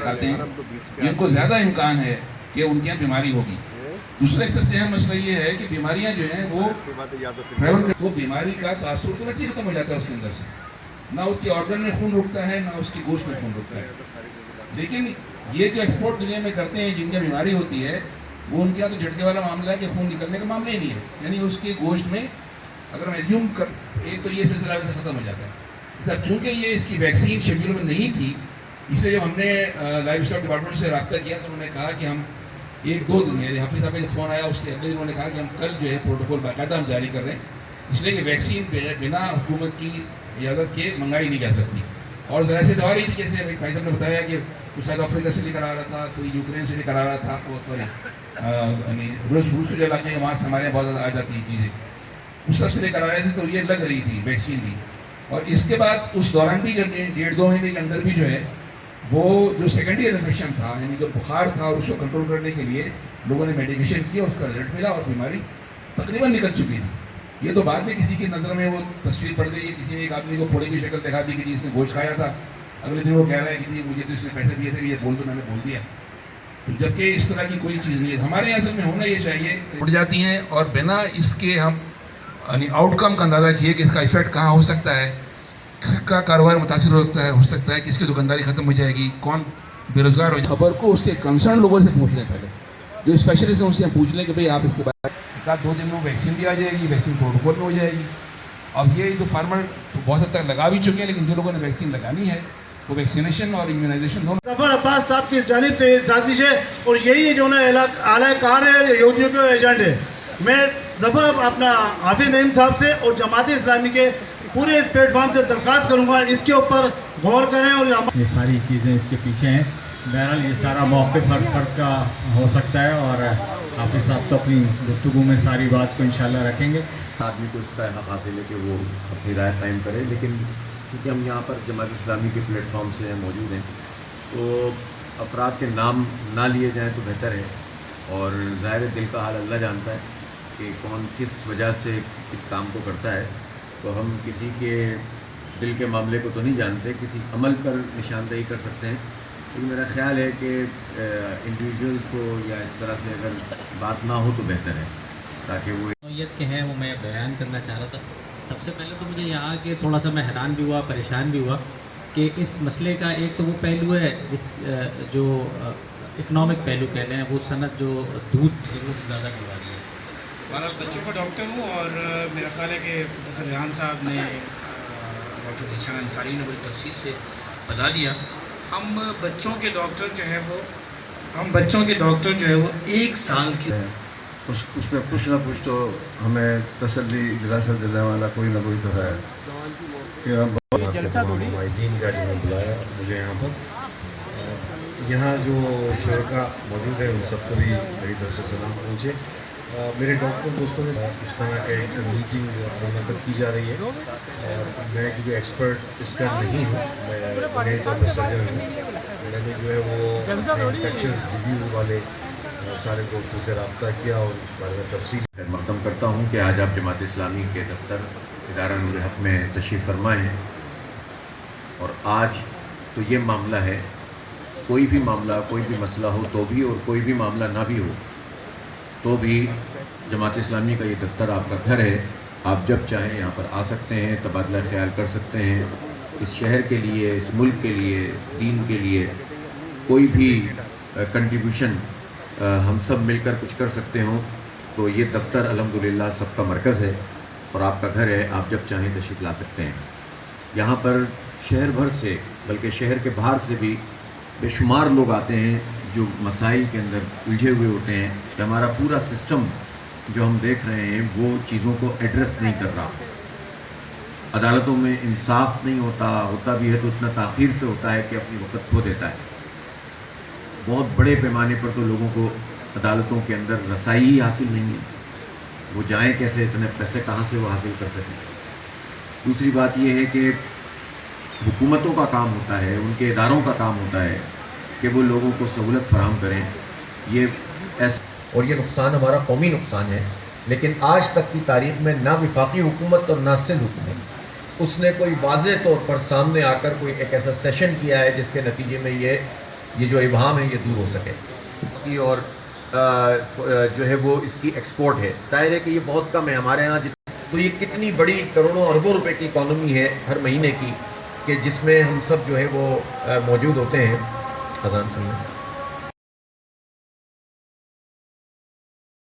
کھاتے ہیں ان کو زیادہ امکان ہے کہ ان کے یہاں بیماری ہوگی. دوسرا ایک سب سے اہم مسئلہ یہ ہے کہ بیماریاں جو ہیں وہ بیماری کا تاثر تو ویسے ہی ختم ہو جاتا ہے اس کے اندر سے. نہ اس کے آرگن میں خون رکتا ہے نہ اس کی گوشت میں خون رکتا ہے. لیکن یہ جو ایکسپورٹ دنیا میں کرتے ہیں جن کی بیماری ہوتی ہے وہ ان کے یہاں تو جھٹکے والا معاملہ ہے کہ خون نکلنے کا معاملہ ہی نہیں ہے. یعنی اس کے گوشت میں اگر ہم ایزیوم کر ایک تو یہ سلسلہ سے ختم ہو جاتا ہے. چونکہ یہ اس کی ویکسین شیڈیول میں نہیں تھی اس لیے جب ہم نے لائف اسٹاک ڈپارٹمنٹ سے رابطہ کیا تو انہوں نے کہا کہ ہم ایک دو دن میں حافظ صاحب کا فون آیا اس کے اگلے دن انہوں نے کہا کہ ہم کل جو ہے پروٹوکول باقاعدہ ہم جاری کر رہے ہیں اس لیے کہ ویکسین بنا حکومت کی اجازت کے منگائی نہیں جا سکتی. اور ذرا سے تو آ رہی تھی جیسے بھائی صاحب نے بتایا کہ کچھ ساؤتھ افریقہ سے لے کر آ رہا تھا کوئی یوکرین سے لے کر آ رہا تھا یعنی روس کے جو علاقے ہیں وہاں سے ہمارے بہت زیادہ آ جاتی ہیں چیزیں اس طرح سے لے کر آ رہے تھے تو یہ لگ رہی تھی ویکسین بھی. اور اس کے بعد اس دوران بھی جب 1.5-2 مہینے کے اندر بھی جو ہے وہ جو سیکنڈری انفیکشن تھا یعنی جو بخار تھا اور اس کو کنٹرول کرنے کے لیے لوگوں نے میڈیکیشن کیا اس کا رزلٹ ملا اور بیماری تقریباً نکل چکی تھی. یہ تو بعد میں کسی کی نظر میں وہ تصویر پڑ گئی کسی نے ایک آدمی کو پھوڑے کی شکل دکھا دی کہ جی اس نے گوشت کھایا تھا. اگلے دن وہ کہہ رہا ہے کہ جی مجھے تو اس نے پیسے دیے تھے کہ یہ بول تو میں نے بول دیا. جبکہ اس طرح کی کوئی چیز نہیں ہے. ہمارے یہاں اصل میں ہونا یہ چاہیے اٹھ جاتی ہیں اور بنا اس کے ہم یعنی آؤٹ کم کا اندازہ کیے کہ اس کا ایفیکٹ کہاں ہو سکتا ہے کس کا کاروبار متاثر ہو سکتا ہے کس کی دکانداری ختم ہو جائے گی کون بے روزگار ہو جائے. خبر کو اس کے کنسرن لوگوں سے پوچھ لیں پہلے جو اسپیشلسٹ ہیں ان سے پوچھ لیں کہ بھئی آپ اس کے بعد 2 دن میں ویکسین بھی آ جائے گی ویکسین پروٹوکول میں ہو جائے گی. اب یہ جو فارمر بہت حد تک لگا بھی چکے ہیں لیکن جو لوگوں نے ویکسین لگانی ہے وہ ویکسینیشن اور امیونائزیشن دونوں. ظفر عباس صاحب کی جانب سے سازش ہے اور یہی جو نا اعلی کار ہے یہودیوں کے ایجنٹ ہے. میں ظفر اپنا حافظ نعیم صاحب سے اور جماعت اسلامی کے پورے اس پلیٹ فارم سے درخواست کروں گا اس کے اوپر غور کریں. اور یہ ساری چیزیں اس کے پیچھے ہیں. بہرحال یہ سارا موقف ہر فرد کا ہو سکتا ہے اور حافظ صاحب تو اپنی گفتگو میں ساری بات کو انشاءاللہ رکھیں گے. آدمی کو اس کا حق حاصل ہے کہ وہ اپنی رائے قائم کرے لیکن کیونکہ ہم یہاں پر جماعت اسلامی کے پلیٹ فارم سے موجود ہیں تو افراد کے نام نہ لیے جائیں تو بہتر ہے. اور ظاہر دل کا حال اللہ جانتا ہے کہ کون کس وجہ سے اس کام کو کرتا ہے. تو ہم کسی کے دل کے معاملے کو تو نہیں جانتے کسی عمل پر نشاندہی کر سکتے ہیں. لیکن میرا خیال ہے کہ انڈیویجولس کو یا اس طرح سے اگر بات نہ ہو تو بہتر ہے تاکہ وہ نوعیت کے ہیں وہ میں بیان کرنا چاہ رہا تھا. سب سے پہلے تو مجھے یہاں کہ تھوڑا سا میں حیران بھی ہوا پریشان بھی ہوا کہ اس مسئلے کا ایک تو وہ پہلو ہے جس جو اکنامک پہلو کہتے ہیں وہ صنعت جو دودھ سے زیادہ کروا رہی ہے. بہرحال بچوں کا ڈاکٹر ہوں اور میرا خیال ہے کہ پروفیسر ریحان صاحب نے ڈاکٹر ذیشان انصاری نے بڑی تفصیل سے بتا دیا. ہم بچوں کے ڈاکٹر جو ہے وہ 1 سال کے اس میں کچھ نہ کچھ تو ہمیں تسلی دلاسا دینے والا کوئی نہ کوئی تو ہے کہ معاہدین کا جو بلایا مجھے یہاں پر یہاں جو شرکاء موجود ہیں ان سب کو بھی میری طرف سے سلام پہنچے. میرے ڈاکٹر دوستوں نے اس طرح کا ایک میٹنگ منعقد کی جا رہی ہے اور میں کیونکہ ایکسپرٹ اس کا نہیں ہوں میں سرجن ہوں میں نے جو ہے وہ انفیکشس ڈیزیز والے سارے دوستوں سے رابطہ کیا اور اس بارے میں تفصیل مقدم کرتا ہوں کہ آج آپ جماعت اسلامی کے دفتر ادارہ نور حق میں تشریف فرما ہیں. اور آج تو یہ معاملہ ہے کوئی بھی معاملہ کوئی بھی مسئلہ ہو تو بھی اور کوئی بھی معاملہ نہ بھی ہو تو بھی جماعت اسلامی کا یہ دفتر آپ کا گھر ہے. آپ جب چاہیں یہاں پر آ سکتے ہیں تبادلہ خیال کر سکتے ہیں. اس شہر کے لیے اس ملک کے لیے دین کے لیے کوئی بھی کنٹریبیوشن ہم سب مل کر کچھ کر سکتے ہوں تو یہ دفتر الحمدللہ سب کا مرکز ہے اور آپ کا گھر ہے. آپ جب چاہیں تشریف لا سکتے ہیں. یہاں پر شہر بھر سے بلکہ شہر کے باہر سے بھی بے شمار لوگ آتے ہیں جو مسائل کے اندر الجھے ہوئے ہوتے ہیں کہ ہمارا پورا سسٹم جو ہم دیکھ رہے ہیں وہ چیزوں کو ایڈریس نہیں کر رہا. عدالتوں میں انصاف نہیں ہوتا بھی ہے تو اتنا تاخیر سے ہوتا ہے کہ اپنی وقت کھو دیتا ہے. بہت بڑے پیمانے پر تو لوگوں کو عدالتوں کے اندر رسائی ہی حاصل نہیں ہے. وہ جائیں کیسے اتنے پیسے کہاں سے وہ حاصل کر سکیں. دوسری بات یہ ہے کہ حکومتوں کا کام ہوتا ہے ان کے اداروں کا کام ہوتا ہے کہ وہ لوگوں کو سہولت فراہم کریں. یہ ایسا اور یہ نقصان ہمارا قومی نقصان ہے. لیکن آج تک کی تاریخ میں نہ وفاقی حکومت اور نہ سندھ حکومت اس نے کوئی واضح طور پر سامنے آ کر کوئی ایک ایسا سیشن کیا ہے جس کے نتیجے میں یہ یہ جو ابہام ہے یہ دور ہو سکے. اور جو ہے وہ اس کی ایکسپورٹ ہے. ظاہر ہے کہ یہ بہت کم ہے ہمارے ہاں. تو یہ کتنی بڑی کروڑوں اربوں روپے کی اکانومی ہے ہر مہینے کی, کہ جس میں ہم سب جو ہے وہ موجود ہوتے ہیں. اذان سنیں.